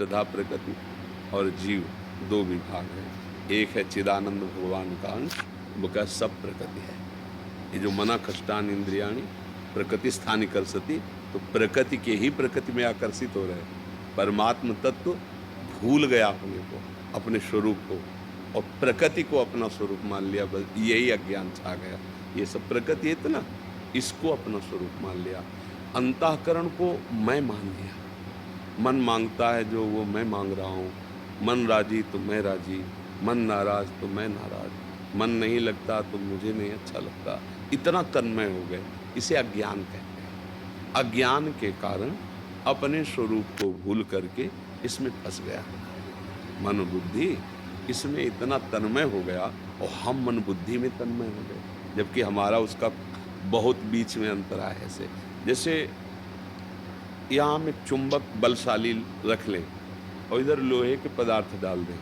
अष्टधा प्रकृति और जीव दो विभाग है। एक है चिदानंद भगवान का अंश, वो क्या सब प्रकृति है। ये जो मना कष्टान इंद्रियाणी प्रकृति स्थानी कर सती, तो प्रकृति के ही प्रकृति में आकर्षित हो रहे। परमात्म तत्व भूल गया अपने को, अपने स्वरूप को, और प्रकृति को अपना स्वरूप मान लिया। बस यही अज्ञान छा गया। ये सब प्रकृति है ना, इसको अपना स्वरूप मान लिया। अंतःकरण को मैं मान लिया। मन मांगता है जो, वो मैं मांग रहा हूँ। मन राजी तो मैं राजी, मन नाराज तो मैं नाराज, मन नहीं लगता तो मुझे नहीं अच्छा लगता। इतना तन्मय हो गए, इसे अज्ञान कहते हैं। अज्ञान के कारण अपने स्वरूप को भूल करके इसमें फंस गया। मन बुद्धि इसमें इतना तन्मय हो गया, और हम मन बुद्धि में तन्मय हो गए, जबकि हमारा उसका बहुत बीच में अंतर है। ऐसे जैसे यहाँ हम एक चुंबक बलशाली रख लें और इधर लोहे के पदार्थ डाल दें,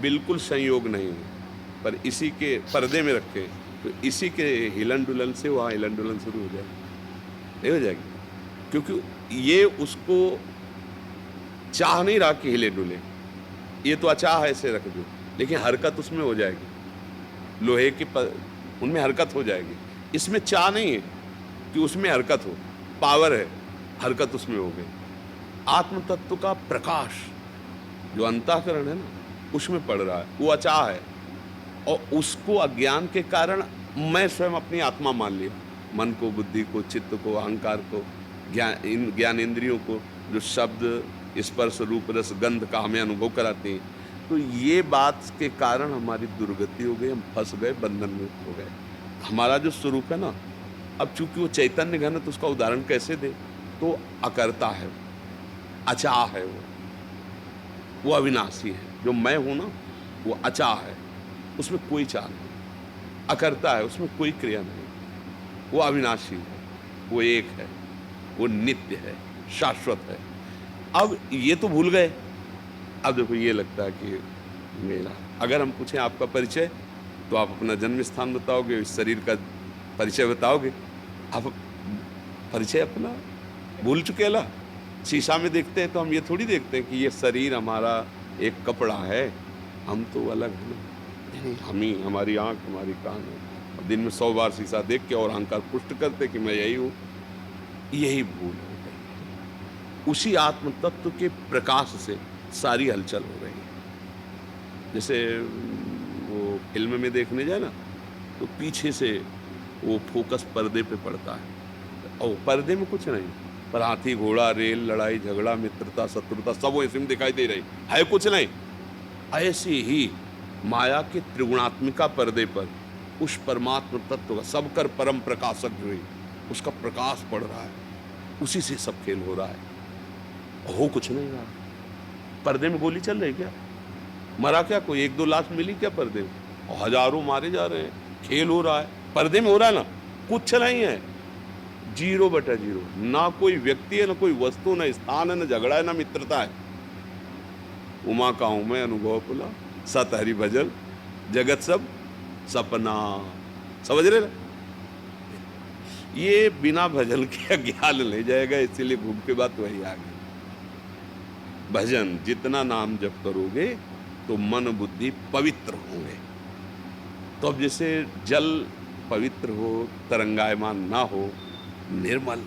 बिल्कुल संयोग नहीं है, पर इसी के पर्दे में रखें तो इसी के हिलन डुलन से वहाँ हिलन डुलन शुरू हो जाएगी, नहीं हो जाएगी, क्योंकि ये उसको चाह नहीं रहा कि हिले डुले। ये तो अचाह ऐसे रख दो, लेकिन हरकत उसमें हो जाएगी। लोहे के उनमें हरकत हो जाएगी। इसमें चाह नहीं है कि उसमें हरकत हो, पावर है, हरकत उसमें हो गई। आत्म तत्व का प्रकाश जो अंतःकरण है ना, उसमें पड़ रहा है, वो अचाह है, और उसको अज्ञान के कारण मैं स्वयं अपनी आत्मा मान लिया। मन को, बुद्धि को, चित्त को, अहंकार को, ज्ञान इंद्रियों को, जो शब्द, स्पर्श, रूप, रस, गंध का हमें अनुभव कराते हैं। तो ये बात के कारण हमारी दुर्गति हो गई, हम फंस गए, बंधन में हो गए। हमारा जो स्वरूप है ना, अब चूंकि वो चैतन्य घन है, तो उसका उदाहरण कैसे दे? तो अकर्ता है, अचाह है, वो अविनाशी है। जो मैं हूं ना, वो अचाह है, उसमें कोई चाह नहीं। अकर्ता है, उसमें कोई क्रिया नहीं। वो अविनाशी है, वो एक है, वो नित्य है, शाश्वत है। अब ये तो भूल गए। अब देखो, ये लगता है कि मेरा, अगर हम पूछें आपका परिचय, तो आप अपना जन्म स्थान बताओगे, इस शरीर का परिचय बताओगे। आप परिचय अपना भूल चुके ला। शीशा में देखते हैं तो हम ये थोड़ी देखते हैं कि ये शरीर हमारा एक कपड़ा है, हम तो अलग है ना। हम ही, हमारी आंख, हमारी कान है। और दिन में 100 बार शीशा देख के और अहंकार पुष्ट करते कि मैं यही हूँ। यही भूल हो गई। उसी आत्म तत्व के प्रकाश से सारी हलचल हो रही है। जैसे वो फिल्म में देखने जाए ना, तो पीछे से वो फोकस पर्दे पे पड़ता है, और पर्दे में कुछ नहीं, पर हाथी, घोड़ा, रेल, लड़ाई, झगड़ा, मित्रता, शत्रुता, सब वो इसमें दिखाई दे रही है, कुछ नहीं। ऐसी ही माया के त्रिगुणात्मिका पर्दे पर उस परमात्म तत्व का, सबकर परम प्रकाशक जो है, उसका प्रकाश पड़ रहा है। उसी से सब खेल हो रहा है। हो कुछ नहीं रहा। पर्दे में गोली चल रही क्या? मरा क्या कोई? 1-2 लाश मिली क्या पर्दे में? और हजारों मारे जा रहे हैं। खेल हो रहा है, पर्दे में हो रहा है ना। कुछ नहीं है, 0/0। ना कोई व्यक्ति है, ना कोई वस्तु, ना स्थान है, ना झगड़ा है, ना मित्रता है। उमा का हूं मैं अनुभव पुला, सत हरि भजन, जगत सब सपना। समझ रहे ना? ये बिना भजन के अज्ञान ले जाएगा, इसीलिए घूम के बात वही आ गई। भजन, जितना नाम जप करोगे तो मन बुद्धि पवित्र होंगे। तो अब जैसे जल पवित्र हो, तरंगायमान ना हो, निर्मल,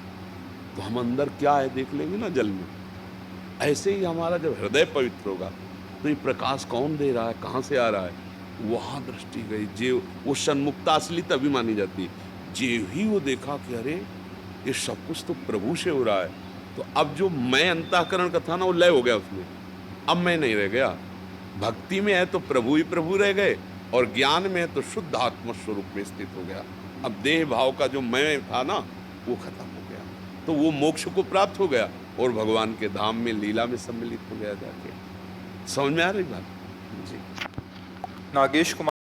तो हम अंदर क्या है देख लेंगे ना जल में। ऐसे ही हमारा जब हृदय पवित्र होगा, तो ये प्रकाश कौन दे रहा है, कहाँ से आ रहा है, वहाँ दृष्टि गई। जे वो सन्मुक्ता असली तभी मानी जाती है, जे ही वो देखा कि अरे ये सब कुछ तो प्रभु से हो रहा है। तो अब जो मैं अंतःकरण का था ना, वो लय हो गया उसमें। अब मैं नहीं रह गया। भक्ति में है तो प्रभु ही प्रभु रह गए, और ज्ञान में है तो शुद्ध आत्म स्वरूप में स्थित हो गया। अब देह भाव का जो मैं था ना, वो खत्म हो गया। तो वो मोक्ष को प्राप्त हो गया, और भगवान के धाम में, लीला में सम्मिलित हो गया जाके। समझ में आ रही बात? जी। नागेश कुमार।